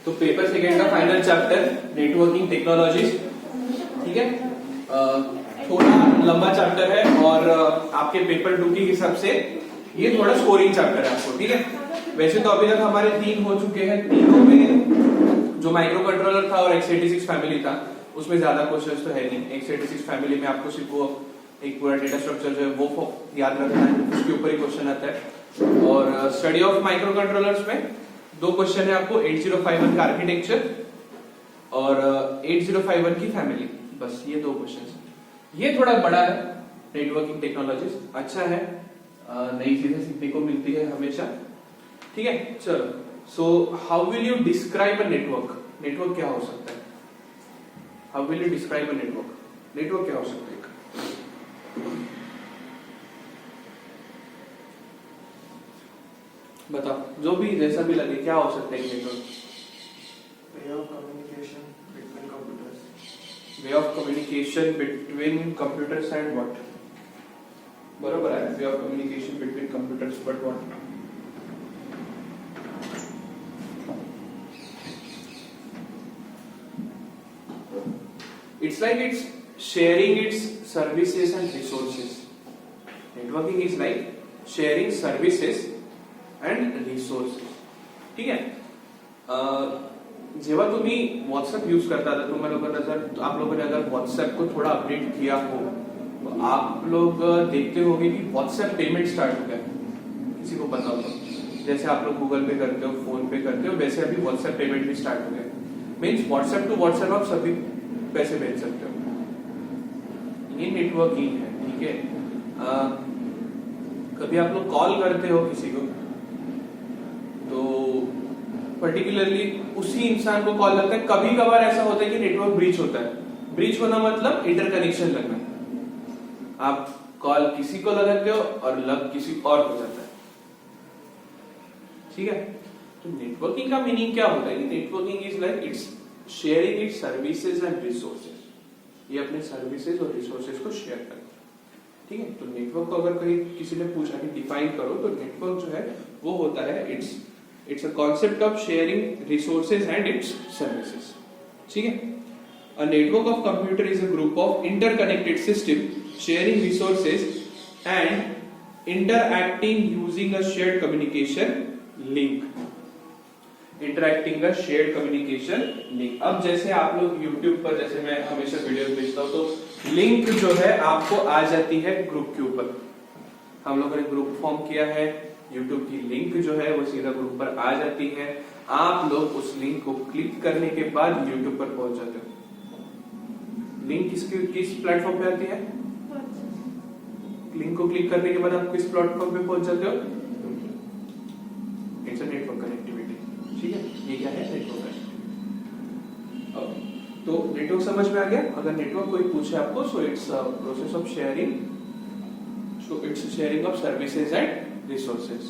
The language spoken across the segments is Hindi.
तो पेपर सेकेंड का फाइनल चैप्टर नेटवर्किंग टेक्नोलॉजीज, ठीक है। थोड़ा लंबा चैप्टर है और आपके पेपर 2 के हिसाब से ये थोड़ा स्कोरिंग चैप्टर है आपको, ठीक है। वैसे तो अभी तक हमारे 3 हो चुके हैं, तीनों में जो माइक्रो कंट्रोलर था और x86 फैमिली था उसमें ज्यादा क्वेश्चंस तो है नहीं। x86 फैमिली में आपको सिर्फ वो एक पूरा डेटा स्ट्रक्चर जो है वो याद रखना है, उसके ऊपर ही क्वेश्चन आता है। और स्टडी ऑफ माइक्रो कंट्रोलर्स में 2 क्वेश्चन है आपको, 8051 का आर्किटेक्चर और 8051 की फैमिली, बस ये 2 क्वेश्चन। ये थोड़ा बड़ा है, नेटवर्किंग टेक्नोलॉजीज अच्छा है, नई चीजें सीखने को मिलती है हमेशा, ठीक है। चलो, so how will you describe a network? Network क्या हो सकता है? How will you describe a network? Network क्या हो सकता है? बताओ, जो भी जैसा भी लगे, क्या हो सकता है network? Way of communication between computers. Way of communication between computers and what? बरोबर है, way of communication between computers but what? It's like it's sharing its services and resources. Networking is like sharing services and resources. ठीक है। जेव्हा तुम्ही व्हॉट्सएप यूज करता था, आप लोगों ने अगर व्हॉट्सएप को थोड़ा अपडेट किया हो तो आप लोग देखते होंगे कि व्हाट्सएप पेमेंट स्टार्ट हो गया। किसी को पता होगा, जैसे आप लोग गूगल पे करते हो, फोन पे करते हो, वैसे अभी व्हाट्सएप पेमेंट भी स्टार्ट हो गया। मीन्स व्हाट्सएप टू व्हाट्सएप आप सभी पैसे भेज सकते हो। ये नेटवर्किंग है, ठीक है। कभी आप लोग कॉल करते हो किसी को तो पर्टिकुलरली उसी इंसान को कॉल लगता है। कभी कभार ऐसा होता है कि नेटवर्क ब्रीच होता है। ब्रीच होना मतलब इंटरकनेक्शन लगना। आप कॉल किसी को लगाते हो और लग किसी और को जाता है, ठीक है। तो नेटवर्किंग का मीनिंग क्या होता है? Networking is like it's sharing it's services and resources. ये अपने सर्विसेज और रिसोर्सेज को शेयर करता है, ठीक है। तो नेटवर्क को अगर कहीं किसी ने पूछा कि डिफाइन करो, तो नेटवर्क जो है वो होता है it's a concept of sharing resources and it's services, ठीक है। A network of computer is a group of interconnected system sharing resources and interacting using a shared communication link. Interacting का शेयर्ड कम्युनिकेशन लिंक। अब जैसे आप लोग YouTube पर, जैसे मैं हमेशा वीडियो भेजता हूं, तो लिंक जो है आपको आ जाती है ग्रुप के ऊपर। हम लोगों ने ग्रुप फॉर्म किया है, YouTube की लिंक जो है वो सीधा ग्रुप पर आ जाती है। आप लोग उस लिंक को क्लिक करने के बाद YouTube पर पहुंच जाते हो। लिंक किस प्लेटफॉर्म पे आती है? लिंक को क्लिक करने के बाद आप किस प्लेटफॉर्म पे पहुंच जाते हो? इट्स अ नेटवर्क कनेक्टिविटी, ठीक है। ये क्या है? नेटवर्क है। तो नेटवर्क समझ में आ गया? अगर नेटवर्क कोई पूछे आपको, so it's process of sharing, so it's sharing of services and resources.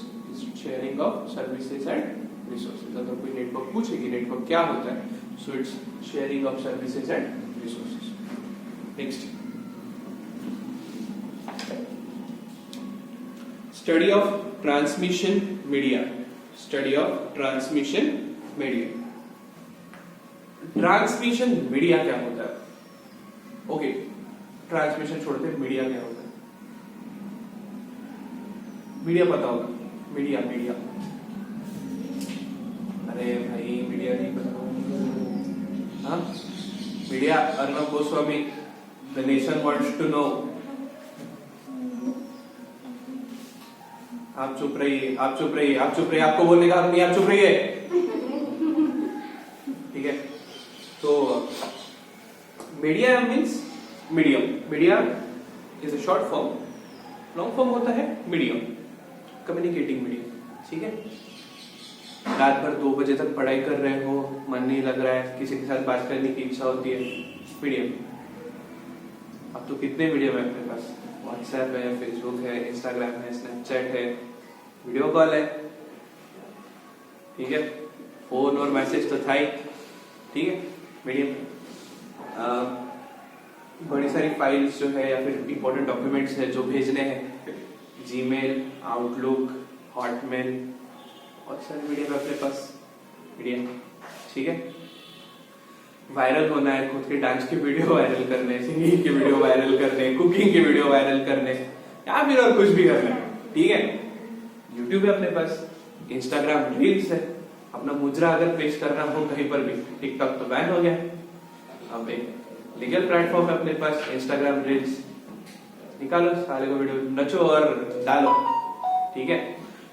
Sharing of services and resources. अगर कोई नेटवर्क पूछे कि नेटवर्क क्या होता है, so it's sharing of services and resources. Next, study of transmission media. Study of transmission media. Transmission media क्या होता है? ओके, ट्रांसमिशन छोड़ते, मीडिया क्या होता है? मीडिया पता होगा? मीडिया मीडिया अरे भाई, मीडिया नहीं पता? हाँ, media. Arnab Goswami, the nation wants to know. आप चुप रहिए, आप चुप रहिए, आप चुप रहिए। आपको बोलने का हक नहीं, आप चुप रहिए, ठीक है। तो media means medium. Media is a short form, long form होता है मीडियम, कम्युनिकेटिंग मीडियम, ठीक है। रात भर 2 बजे तक पढ़ाई कर रहे हो, मन नहीं लग रहा है, किसी के साथ बात करने की इच्छा होती है, मीडियम। अब तो कितने मीडियम है अपने पास? व्हाट्सएप है, फेसबुक है, इंस्टाग्राम है, स्नैपचैट है, वीडियो कॉल है, ठीक है। फोन और मैसेज तो था ही, ठीक है, मीडियम। बड़ी सारी फाइल्स जो है या फिर इंपॉर्टेंट डॉक्यूमेंट्स है जो भेजने हैं, जीमेल, आउटलुक, हॉटमेल, बहुत सारे मीडियम है अपने पास, मीडियम। ठीक है, वायरल होना है, खुद के डांस के वीडियो वायरल करने, सिंगिंग के वीडियो वायरल करने, कुकिंग के वीडियो वायरल करने, या फिर और कुछ भी करना है, ठीक है। यूट्यूब है अपने पास, इंस्टाग्राम रील्स है, अपना मुजरा अगर पेश करना हो कहीं पर भी, टिकटॉक तो बैन हो गया, अब एक लीगल प्लेटफॉर्म है अपने पास, इंस्टाग्राम रील्स, निकालो सारे को वीडियो, नचो और डालो, ठीक है।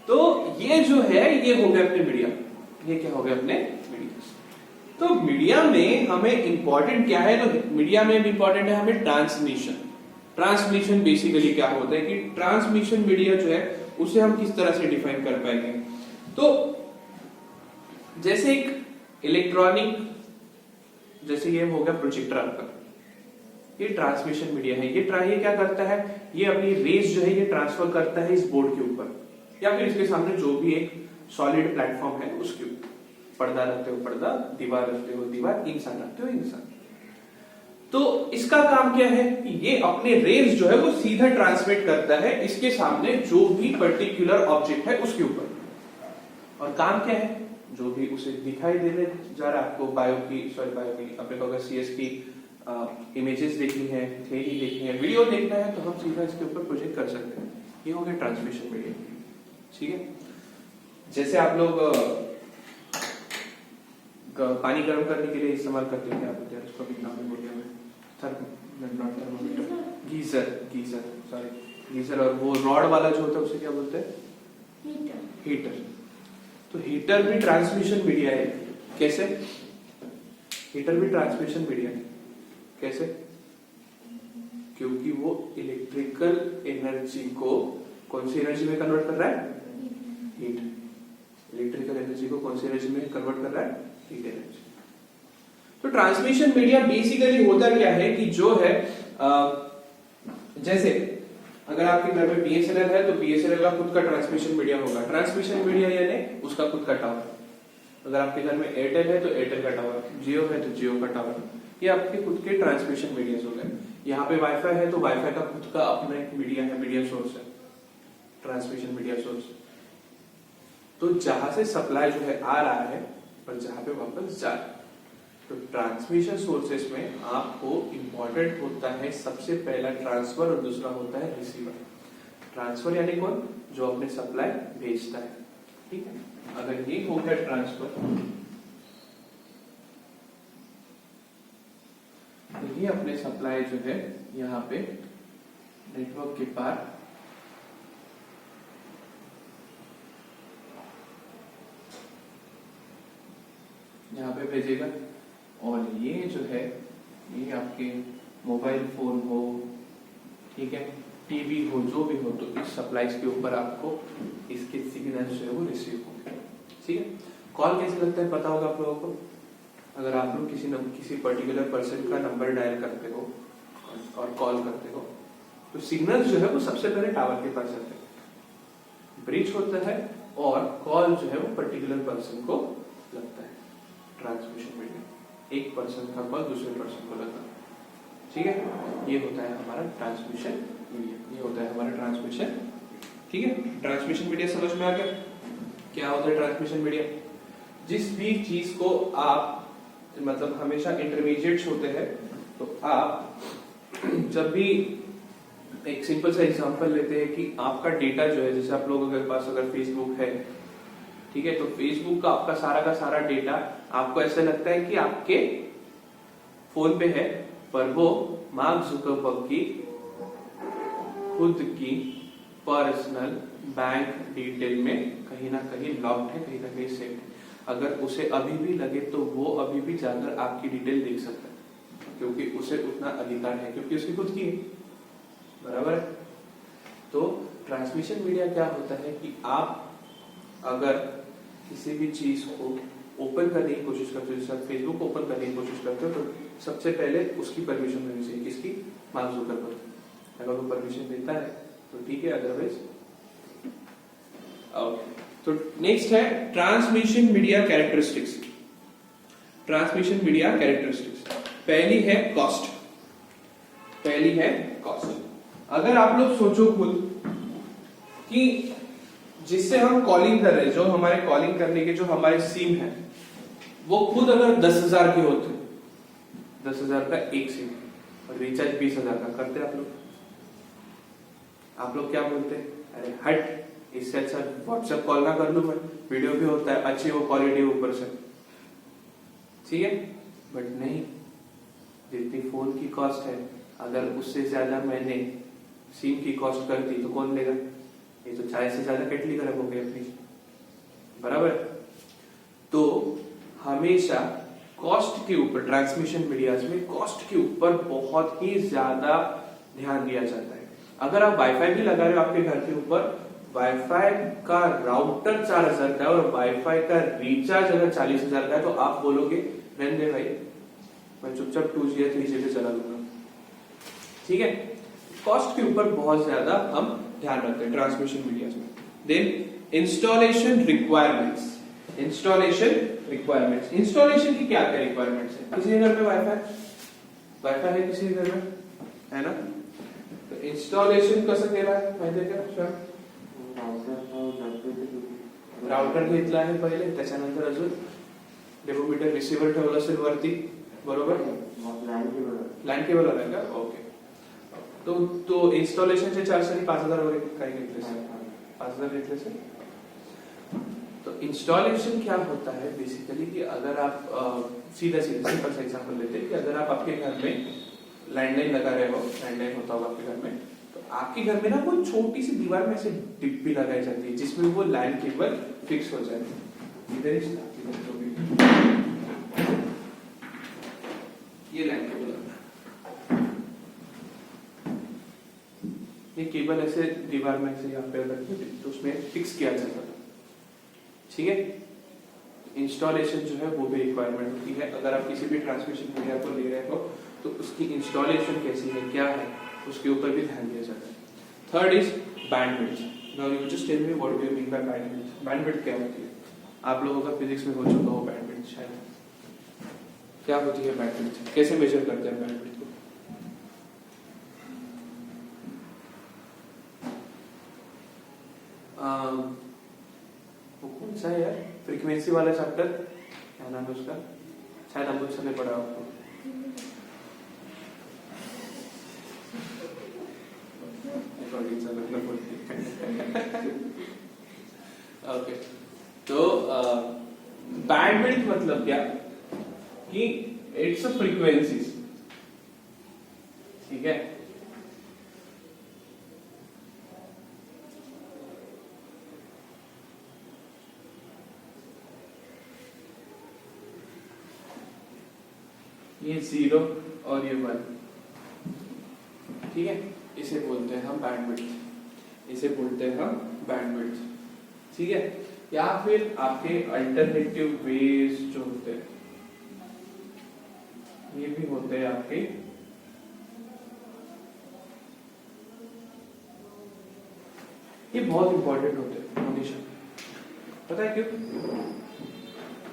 तो ये जो है ये हो गया अपने मीडिया, ये क्या हो गया अपने मीडिया। तो मीडिया में हमें इंपॉर्टेंट क्या है, तो मीडिया में भी इंपॉर्टेंट है हमें ट्रांसमिशन। ट्रांसमिशन बेसिकली क्या होता है कि ट्रांसमिशन मीडिया जो है उसे हम किस तरह से डिफाइन कर पाएंगे। तो जैसे एक इलेक्ट्रॉनिक, जैसे ये हो गया प्रोजेक्टर आपका, ये ट्रांसमिशन मीडिया है, ये क्या करता है, ये अपनी रेज जो है ये ट्रांसफर करता है इस बोर्ड के ऊपर, या फिर इसके सामने जो भी एक सॉलिड प्लेटफॉर्म है उसके ऊपर, पर्दा रखते हो पर्दा, दीवार रखते हो दीवार, इंसान रखते हो इंसान। तो इसका काम क्या है कि ये अपने रेज जो है वो सीधा ट्रांसमिट करता है इसके सामने जो भी पर्टिकुलर ऑब्जेक्ट है उसके ऊपर, और काम क्या है, जो भी उसे दिखाई देने जा रहा है, आपको बायो की अपने को अगर सीएस की इमेजेस देखनी है, थ्योरी देखनी है, वीडियो देखना है, तो हम सीधा इसके ऊपर प्रोजेक्ट कर सकते हैं। ये हो गया ट्रांसमिशन मीडिया, ठीक है। जैसे आप लोग पानी गर्म करने के लिए इस्तेमाल करते हैं, क्या बोलते हैं उसको भी नाम में, गीजर, और वो रॉड वाला जो होता है उसे क्या बोलते हैं, हीटर। तो हीटर भी ट्रांसमिशन मीडिया है। कैसे? हीटर भी ट्रांसमिशन मीडिया है। कैसे? क्योंकि वो इलेक्ट्रिकल एनर्जी को कौन सी एनर्जी में कन्वर्ट कर रहा है, हीट। इलेक्ट्रिकल एनर्जी को कौन सी एनर्जी में कन्वर्ट कर रहा है, हीट एनर्जी। तो ट्रांसमिशन मीडिया बेसिकली होता क्या है कि जो है जैसे अगर आपके घर में बीएसएनएल है तो बीएसएनएल का खुद का ट्रांसमिशन मीडिया होगा। ट्रांसमिशन मीडिया यानी उसका खुद का टावर। अगर आपके घर में एयरटेल है तो एयरटेल का टावर, जियो है तो जियो का टावर, ये आपके खुद के ट्रांसमिशन मीडिया हो गए। यहाँ पे वाईफाई है तो वाईफाई का खुद का अपना एक मीडिया है, मीडिया सोर्स है, ट्रांसमिशन मीडिया सोर्स। तो जहां से सप्लाई जो है आ रहा है और जहां पे वापस जा रहा है। तो ट्रांसमिशन सोर्सेस में आपको इंपॉर्टेंट होता है सबसे पहला ट्रांसफर और दूसरा होता है रिसीवर। ट्रांसफर यानी कौन, जो अपने सप्लाई भेजता है, ठीक है। अगर ये हो गया ट्रांसफर, तो ये अपने सप्लाई जो है यहाँ पे नेटवर्क के पार यहाँ पे भेजेगा, और ये जो है ये आपके मोबाइल फोन हो, ठीक है, टीवी हो, जो भी हो, तो इस सप्लाईज के ऊपर आपको इसके सिग्नल जो है वो रिसीव होंगे, ठीक है। कॉल कैसे लगता है पता होगा आप लोगों को। अगर आप लोग किसी पर्टिकुलर पर्सन का नंबर डायल करते हो और कॉल करते हो तो सिग्नल जो है वो सबसे पहले टावर के पास जाते हैं, ब्रिज होता है और कॉल जो है वो पर्टिकुलर पर्सन को लगता है। ट्रांसमिशन मीडिया, एक पर्सन का कॉल दूसरे पर्सन को लगा, ठीक है। ये होता है हमारा ट्रांसमिशन मीडिया, ये होता है हमारा ट्रांसमिशन, ठीक है। ट्रांसमिशन मीडिया समझ में आ गया क्या होता है ट्रांसमिशन मीडिया। जिस भी चीज को आप मतलब हमेशा इंटरमीडिएट्स होते हैं, तो आप जब भी एक सिंपल सा एग्जांपल लेते हैं कि आपका डेटा जो है, जैसे आप लोगों के पास अगर फेसबुक है, ठीक है, तो फेसबुक का सारा डेटा आपको ऐसा लगता है कि आपके फोन पे है, पर वो मार्क जुकरबर्ग की खुद की पर्सनल बैंक डिटेल में कहीं ना कहीं लॉक्ड है, कहीं ना कहीं सेव है। अगर उसे अभी भी लगे तो वो अभी भी जाकर आपकी डिटेल देख सकता है, क्योंकि उसे उतना अधिकार है, क्योंकि उसकी खुद की है, बराबर है। तो ट्रांसमिशन मीडिया क्या होता है कि आप अगर किसी भी चीज को ओपन करने की कोशिश करते हो, जैसे फेसबुक ओपन करने की कोशिश करते हो, तो सबसे पहले उसकी परमिशन होनी चाहिए, किसकी, मार्क जुकरबर्ग। अगर वो परमिशन देता है तो ठीक है, अदरवाइज ओके। तो नेक्स्ट है transmission media characteristics. Transmission media characteristics, पहली है कॉस्ट। पहली है कॉस्ट। अगर आप लोग सोचो खुद कि जिससे हम कॉलिंग कर रहे हैं, जो हमारे कॉलिंग करने के जो हमारे सिम है, वो खुद अगर 10,000 के होते, 10,000 का एक सिम और रिचार्ज 20,000 का करते आप लोग क्या बोलते हैं, अरे हट, इससे अच्छा व्हाट्सएप कॉल ना कर लूं मैं, वीडियो भी होता है, अच्छी वो क्वालिटी ऊपर से, ठीक है। बट नहीं, जितनी फोन की कॉस्ट है अगर उससे ज्यादा मैंने सिम की कॉस्ट कर दी तो कौन लेगा, ये तो चाय से ज्यादा केटली गर्म हो गई अपनी, बराबर। तो हमेशा कॉस्ट के ऊपर, ट्रांसमिशन मीडियाज में कॉस्ट के ऊपर बहुत ही ज्यादा ध्यान दिया जाता है। अगर आप वाईफाई भी लगा रहे हो आपके घर के ऊपर, वाईफाई का राउटर 4,000 का है और वाईफाई का रिचार्ज अगर 40,000 का है, तो आप बोलोगे रहने दे भाई, मैं चुपचाप 2G या 3G पे चला लूंगा, ठीक है। कॉस्ट के ऊपर बहुत ज्यादा हम ध्यान रखते हैं ट्रांसमिशन मीडिया में। देन इंस्टॉलेशन रिक्वायरमेंट्स, इंस्टॉलेशन की क्या क्या रिक्वायरमेंट्स है। किसी के घर में वाईफाई है, किसी के घर में है ना, तो इंस्टॉलेशन कसं केलं आहे माहिती आहे का? राउटर घेतला आहे पहिले, त्याच्यानंतर अजून डेमोमीटर रिसीव्हर ठेवलं असेल वरती, बरोबर, लॅन केबल आलाय का, ओके। तो इंस्टॉलेशनचे चार्ज तरी 5,000 वगैरे काही घेतले, 5,000 घेतले असेल। तो इंस्टॉलेशन क्या होता है बेसिकली कि अगर आप सीधा सिंपल सा एग्जांपल लेते हैं कि अगर आप आपके घर में लैंडलाइन लगा रहे हो, लैंडलाइन होता होगा आपके घर में, तो आपके घर में ना कोई छोटी सी दीवार में ऐसे डिब्बी लगाई जाती है जिसमें वो लैन केबल फिक्स हो जाए, इधर ये लैन केबल, ये केबल ऐसे दीवार में ऐसे यहाँ पे रखते तो उसमें फिक्स किया जाता है, ठीक है। इंस्टॉलेशन जो है वो भी रिक्वायरमेंट होती है। अगर आप किसी भी ट्रांसमिशन मीडिया को ले रहे हो तो उसकी इंस्टॉलेशन कैसी है, क्या है, उसके ऊपर भी ध्यान दिया जाता है। Third is bandwidth. Now you just tell me what do you mean by bandwidth. Bandwidth क्या होती है? आप लोगों का फिजिक्स में हो चुका हो बैंडविड्थ शायद। क्या होती है बैंडविड्थ, कैसे मेजर करते हैं बैंडविड्थ को? वो कौन सा है यार, फ्रीक्वेंसी वाला चैप्टर, क्या नाम है उसका, शायद हम लोग सबने पढ़ा आपको। ओके, तो बैंडविड्थ मतलब क्या कि इट्स अ फ्रीक्वेंसीज, ठीक है। ये 0 और ये 1, ठीक है, इसे बोलते हैं हम बैंडविड्थ, इसे बोलते हैं हम बैंडविड्थ, ठीक है। या फिर आपके अल्टरनेटिव वेज जो होते हैं, ये भी होते हैं आपके ये बहुत इंपॉर्टेंट होते हैं हमेशा, पता है क्यों?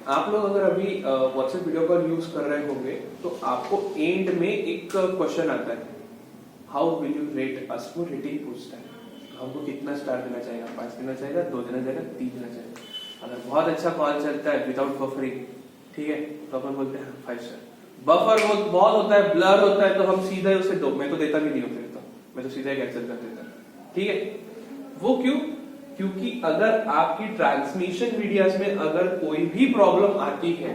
आप लोग अगर अभी व्हाट्सएप वीडियो कॉल यूज कर रहे होंगे तो आपको एंड में एक क्वेश्चन आता है, how will you rate us, वो रेटिंग पूछता है, हमको कितना स्टार देना चाहिए, 5 देना चाहिए, 2 देना चाहिए, 3 देना चाहिए। अगर बहुत अच्छा कॉल चलता है विदाउट बफरिंग, ठीक है, तो अपन बोलते हैं 5 स्टार। बफर बहुत होता है, ब्लर होता है, तो हम सीधा ही उसे 2, मैं तो देता भी नहीं हूँ, फिर तो मैं तो सीधा ही कैंसिल कर देता, ठीक है। वो क्यों? क्योंकि अगर आपकी ट्रांसमिशन मीडियाज में अगर कोई भी प्रॉब्लम आती है,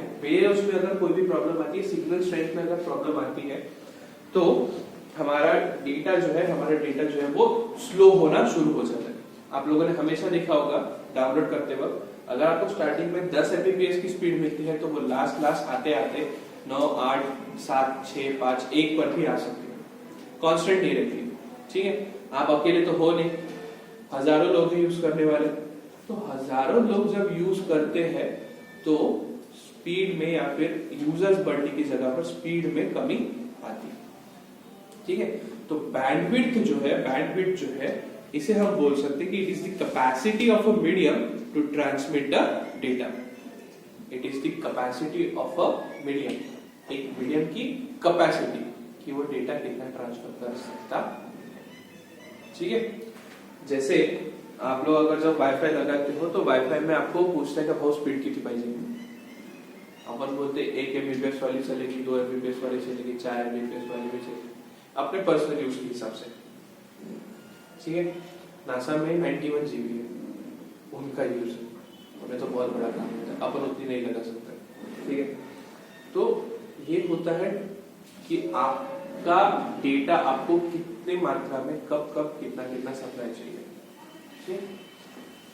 उसमें अगर कोई भी प्रॉब्लम आती है, सिग्नल स्ट्रेंथ में अगर प्रॉब्लम आती है, तो हमारा डेटा जो है वो स्लो होना शुरू हो जाता है। आप लोगों ने हमेशा देखा होगा डाउनलोड करते वक्त, अगर आपको स्टार्टिंग में 10 Mbps की स्पीड मिलती है तो वो लास्ट आते आते 9, 8, 7, 6, 5, 1 पर भी आ सकती है, कांस्टेंट नहीं रहती, ठीक है। आप अकेले तो हो नहीं, हजारों लोग यूज करने वाले, तो हजारों लोग जब यूज करते हैं तो स्पीड में या फिर यूजर्स बढ़ने की जगह पर स्पीड में कमी आती है, ठीक है। तो बैंडविड्थ जो है इसे हम बोल सकते हैं कि it is the capacity of a medium to transmit the data. It is the capacity of a medium, एक मीडियम की कैपेसिटी कि वो डेटा कितना ट्रांसफर कर सकता, ठीक है। जैसे आप लोग अगर जब वाईफाई लगाते हो तो वाईफाई में आपको पूछता है कि बहुत स्पीड किती पाहिजे, अपन बोलते 1 एमबीपीएस वाली चलेगी, 2 एमबीपीएस वाली चलेगी, 4 एमबीपीएस वाली भी चलेगी, अपने पर्सनल यूज के हिसाब से। ठीक है, नासा में 91 जीबी है उनका यूज है, उन्हें तो बहुत बड़ा काम होता है, अपन उतनी नहीं लगा सकते। ठीक है, तो ये होता है कि आपका डेटा आपको कितने मात्रा में कब कब कितना कितना सप्लाई चाहिए। ठीक,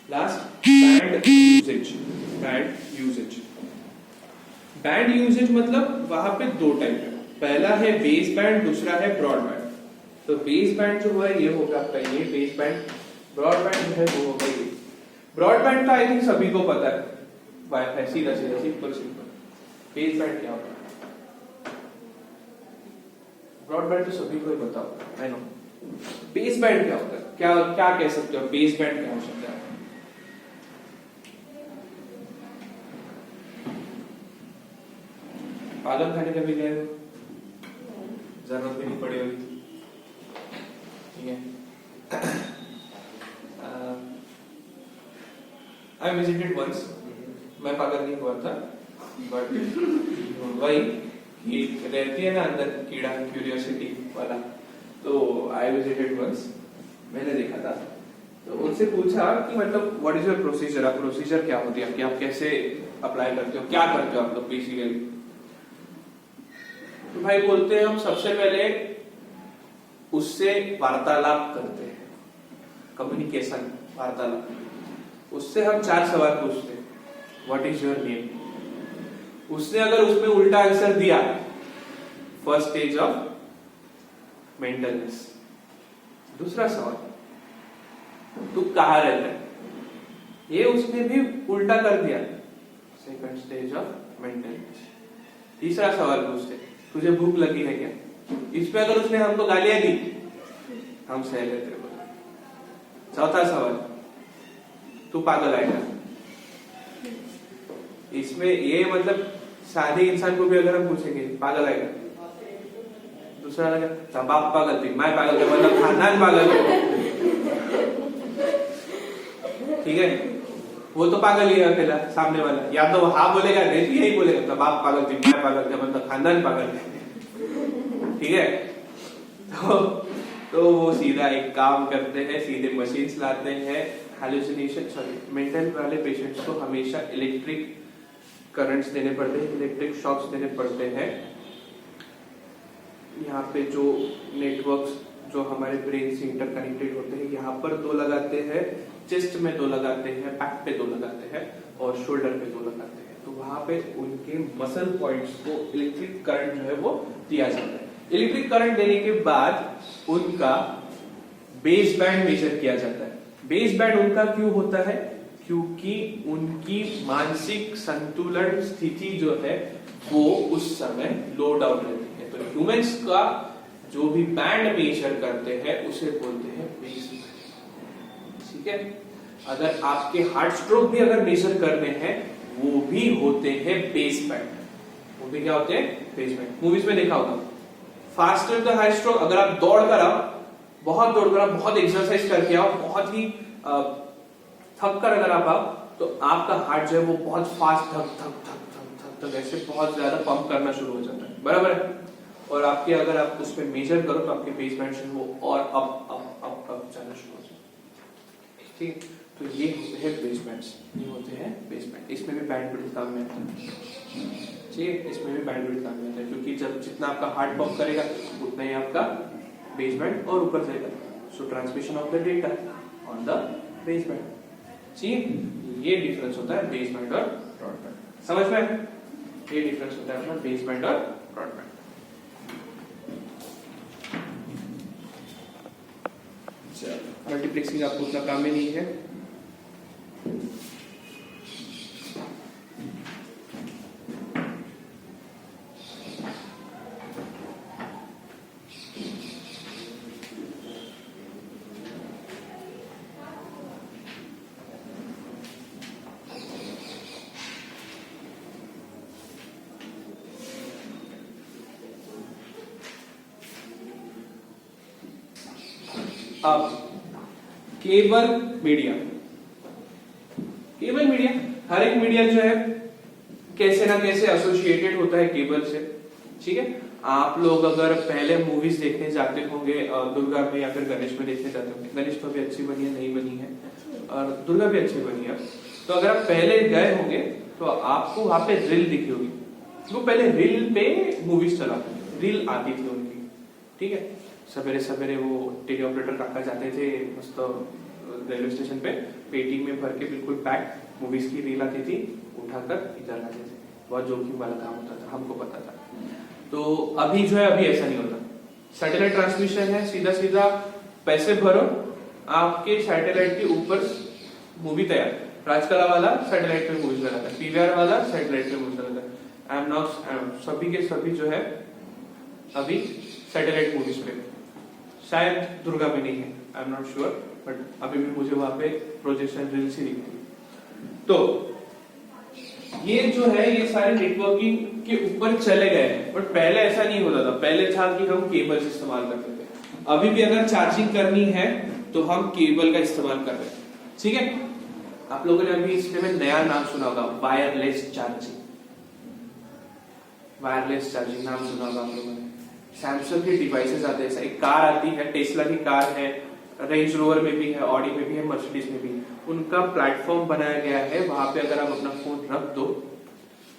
last band usages. Band usages, band usages मतलब वहां पे दो टाइप है, पहला है बेस बैंड, दूसरा है ब्रॉडबैंड। तो बेस बैंड जो है ये होगा आपका ये बेस बैंड, ब्रॉडबैंड जो है वो होगा ये। ब्रॉडबैंड का आई थिंक सभी को पता है, वाईफाई सीधा सीधा सिंपल सिंपल। बेस बैंड क्या होता है? ब्रॉडबैंड तो सभी को ही पता होगा, आई नो। बेस बैंड क्या होता है? क्या क्या कह सकते हो बेस बैंड क्या हो सकता है? पागल खाने कभी गए हो? जरूरत भी नहीं पड़ी होगी। ठीक है, आई विजिटेड वंस, मैं पागल नहीं हुआ था, बट वही कि रहती है ना अंदर कीड़ा, क्यूरियोसिटी वाला, तो आई विजिटेड वंस, मैंने देखा था। तो उनसे पूछा कि मतलब व्हाट इज योर प्रोसीजर, आप प्रोसीजर क्या होती है आपकी, आप कैसे अप्लाई करते हो, क्या करते हो आप लोग बेसिकली? तो भाई बोलते हैं हम सबसे पहले उससे वार्तालाप करते हैं, कम्युनिकेशन, वार्तालाप। उससे हम 4 सवाल पूछते हैं, व्हाट इज योर नेम? उसने अगर उसमें उल्टा आंसर दिया, फर्स्ट स्टेज ऑफ मेंटलनेस। दूसरा सवाल, तू कहाँ रहता है? ये उसने भी उल्टा कर दिया, सेकंड स्टेज ऑफ मेंटलनेस। तीसरा सवाल पूछते, तुझे भूख लगी है क्या? इस पे अगर उसने हमको गालियां दी, हम सह लेते हैं। चौथा सवाल, तू पागल आएगा? इसमें ये मतलब सादे इंसान को भी अगर हम पूछेंगे पागल आएगा, दूसरा लगा बाप पागल थी, मैं पागल था, मतलब खानदान पागल है। ठीक है, वो तो पागल ही है अकेला, सामने वाला या तो हाँ बोलेगा, नहीं तो यही बोलेगा, बाप पागल थी, मैं पागल था, मतलब खानदान पागल है। ठीक है, तो वो सीधा एक काम करते हैं, सीधे मशीन्स लाते हैं। हालुसिनेशन, सॉरी, मेंटल वाले पेशेंट्स को हमेशा इलेक्ट्रिक करंट्स देने पड़ते हैं, इलेक्ट्रिक शॉक्स देने पड़ते हैं। यहाँ पे जो नेटवर्क्स जो हमारे ब्रेन से इंटरकनेक्टेड होते हैं, यहाँ पर 2 लगाते हैं, चेस्ट में 2 लगाते हैं, बैक पे 2 लगाते हैं और शोल्डर पे 2 लगाते हैं। तो वहां पे उनके मसल पॉइंट्स को इलेक्ट्रिक करंट जो है वो दिया जाता है। इलेक्ट्रिक करंट देने के बाद उनका बेस बैंड मेजर किया जाता है। बेस बैंड उनका क्यों होता है? क्योंकि उनकी मानसिक संतुलन स्थिति जो है वो उस समय लो डाउन रहती है। तो ह्यूमंस का जो भी बैंड मेजर करते हैं उसे बोलते हैं बेस बैंड। ठीक है, अगर आपके हार्ट स्ट्रोक भी अगर मेजर करने हैं, वो भी होते हैं बेस बैंड। वो भी क्या होते हैं? Base band. मूवीज में देखा होगा, फास्टर द हाई स्ट्रोक, अगर आप दौड़ कर आओ, बहुत दौड़ कर आओ, बहुत एक्सरसाइज करके आओ, बहुत ही थक कर अगर आप आओ, तो आपका हार्ट जो है वो बहुत फास्ट धक धक धक धक धक धक ऐसे बहुत ज्यादा पंप करना शुरू हो जाता है, बराबर है। और आपके अगर आप उसमें मेजर करो तो आपके बेस बैंड वो और अप अप अप अप जाना शुरू हो जाता है। ठीक, तो ये होते हैं बेस बैंड्स, ये होते हैं बेस बैंड। इसमें भी बैंडविड्थ काम में आता है। ठीक है, इसमें भी बैंडविड्थ काम में आता है, क्योंकि जब जितना आपका हार्ट पंप करेगा उतना ही आपका बेस बैंड और ऊपर जाएगा। सो transmission of the data on the base band. ठीक, ये डिफरेंस होता है बेस बैंड और ब्रॉडबैंड। समझ में? ये डिफरेंस होता है अपना बेस बैंड और ब्रॉडबैंड। मल्टीप्लेक्सिंग आपको उतना काम में नहीं है। अब केबल मीडिया, केबल मीडिया, हर एक मीडिया जो है कैसे ना कैसे एसोसिएटेड होता है केबल से। ठीक है, आप लोग अगर पहले मूवीज देखने जाते होंगे दुर्गा में या फिर गणेश में देखने जाते होंगे, गणेश तो भी अच्छी बनी है, नहीं बनी है, और दुर्गा भी अच्छी बनी है, तो अगर आप पहले गए होंगे तो आपको वहां पे रील दिखी होगी। वो पहले रील पे मूवीज चलाते थे, रील आती थी उनकी। ठीक है, सवेरे सवेरे वो टेली ऑपरेटर काका जाते थे मस्त रेलवे स्टेशन पे, पेटी में भर के बिल्कुल पैक मूवीज की रील आती थी, उठाकर इधर लाते थे। बहुत जोखिम वाला काम होता था, हमको पता था। तो अभी जो है, अभी ऐसा नहीं होता, सैटेलाइट ट्रांसमिशन है, सीधा सीधा पैसे भरो, आपके सैटेलाइट के ऊपर मूवी तैयार। राजकला वाला सैटेलाइट पे मूवीज लगाता है, पीवीआर वाला सैटेलाइट पे मूवीज लगाता है, एमनॉक्स सभी के सभी जो है अभी सैटेलाइट मूवीज पे। शायद दुर्गा में नहीं है, I am not sure, but अभी भी मुझे वहां पे प्रोजेक्शन रील्स ही दिखती है। तो ये जो है, ये सारे नेटवर्किंग के ऊपर चले गए हैं, बट पहले ऐसा नहीं होता था। पहले था कि हम केबल इस्तेमाल करते थे। अभी भी अगर चार्जिंग करनी है तो हम केबल का इस्तेमाल कर रहे हैं। ठीक है, आप लोगों ने अभी इसके में नया नाम सुना होगा, वायरलेस चार्जिंग। वायरलेस चार्जिंग नाम सुना होगा आप लोगों ने। सैमसंग के डिवाइसेस आते हैं, एक कार आती है, टेस्ला की कार है, रेंज रोवर में भी है, ऑडी में भी है, मर्सिडीज में भी है। उनका प्लेटफॉर्म बनाया गया है, वहां पे अगर आप अपना फोन रख दो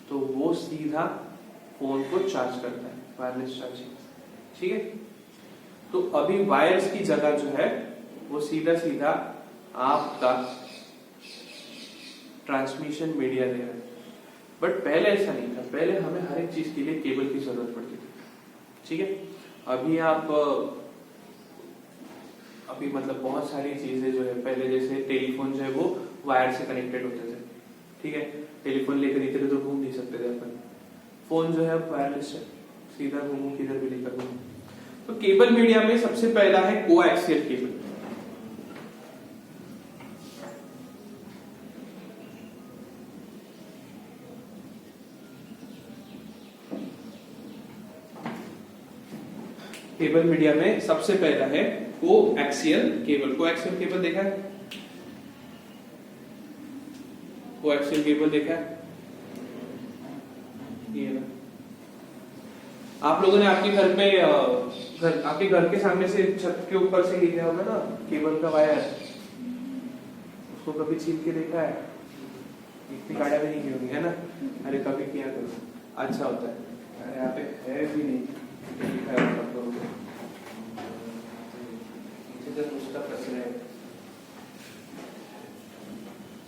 तो वो सीधा फोन को चार्ज करता है, वायरलेस चार्जिंग। ठीक है, तो अभी वायर्स की जगह जो है वो सीधा सीधा आपका ट्रांसमिशन मीडिया दे रहा है। बट पहले ऐसा नहीं था, पहले हमें हर एक चीज के लिए केबल की जरूरत पड़ती थी। ठीक है, अभी आप अभी मतलब बहुत सारी चीजें जो है, पहले जैसे टेलीफोन जो है वो वायर से कनेक्टेड होते थे। ठीक है, टेलीफोन लेकर इधर उधर घूम नहीं सकते थे अपन। फोन जो है वायरलेस है, सीधा घूमू किधर भी लेकर घूमू। तो केबल मीडिया में सबसे पहला है कोएक्सियल केबल। केबल मीडिया में सबसे पहला है कोएक्सियल केबल। कोएक्सियल केबल देखा है? कोएक्सियल केबल देखा है? ये ना, आप लोगों ने आपके घर पे आपके घर के सामने से छत के ऊपर से ही गया होगा ना केबल का वायर, उसको कभी छील के देखा है? इतनी गाड़ियां भी नहीं की होंगी, है ना? अरे कभी किया करो, अच्छा होता है। अरे यहाँ पे है भी नहीं, उसका प्रश्न है।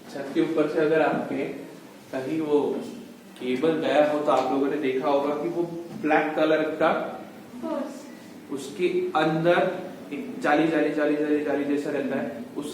छत के ऊपर से अगर आपके कहीं वो केबल गया हो तो आप लोगों ने देखा होगा कि वो ब्लैक कलर का उसके अंदर एक जाली जैसा रहता है, उस